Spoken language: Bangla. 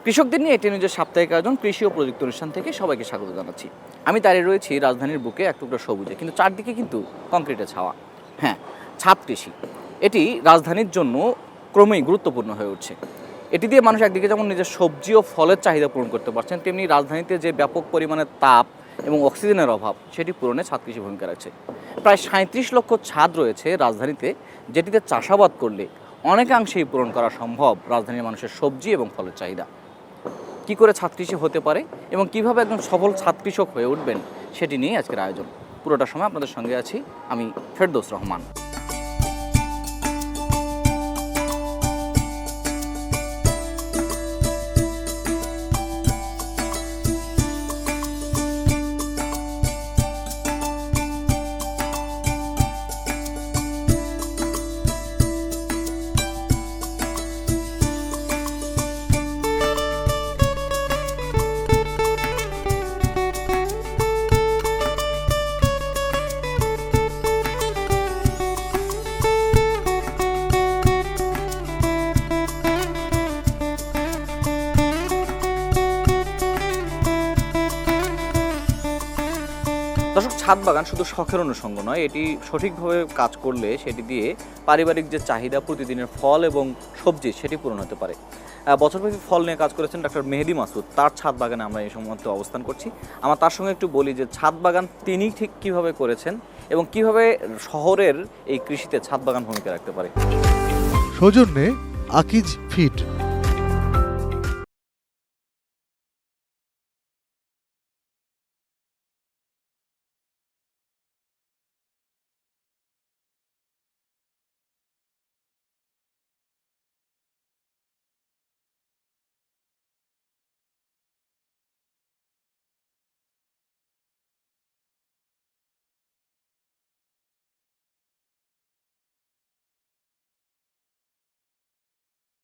কৃষকদের নিয়ে এটি নিজের সাপ্তাহিক আয়োজন কৃষি ও প্রযুক্তি অনুষ্ঠান থেকে সবাইকে স্বাগত জানাচ্ছি। আমি দাঁড়িয়ে রয়েছি রাজধানীর বুকে এক টুকরো সবুজে, কিন্তু চারদিকে কিন্তু কংক্রিটের ছাওয়া। হ্যাঁ, ছাদ কৃষি এটি রাজধানীর জন্য ক্রমেই গুরুত্বপূর্ণ হয়ে উঠছে। এটি দিয়ে মানুষ একদিকে যেমন নিজের সবজি ও ফলের চাহিদা পূরণ করতে পারছেন, তেমনি রাজধানীতে যে ব্যাপক পরিমাণে তাপ এবং অক্সিজেনের অভাব সেটি পূরণে ছাদ কৃষি ভূমিকা রাখছে। প্রায় 37 লক্ষ ছাদ রয়েছে রাজধানীতে, যেটিতে চাষাবাদ করলে অনেকাংশেই পূরণ করা সম্ভব রাজধানীর মানুষের সবজি এবং ফলের চাহিদা। কী করে ছাদ কৃষি হতে পারে এবং কীভাবে একজন সফল ছাদ কৃষক হয়ে উঠবেন সেটি নিয়ে আজকের আয়োজন। পুরোটা সময় আপনাদের সঙ্গে আছি আমি ফেরদৌস রহমান। দর্শক, ছাদ বাগান শুধু শখের অনুষঙ্গ নয়, এটি সঠিকভাবে কাজ করলে সেটি দিয়ে পারিবারিক যে চাহিদা প্রতিদিনের ফল এবং সবজি সেটি পূরণ হতে পারে। বছরব্যাপী ফল নিয়ে কাজ করেছেন ডক্টর মেহেদি মাসুদ, তার ছাদ বাগানে আমরা এই মুহূর্তে অবস্থান করছি। আমার তার সঙ্গে একটু বলি যে ছাদ বাগান তিনি ঠিক কীভাবে করেছেন এবং কীভাবে শহরের এই কৃষিতে ছাদ বাগান ভূমিকা রাখতে পারে। সৌজন্যে আকিজ ফিট।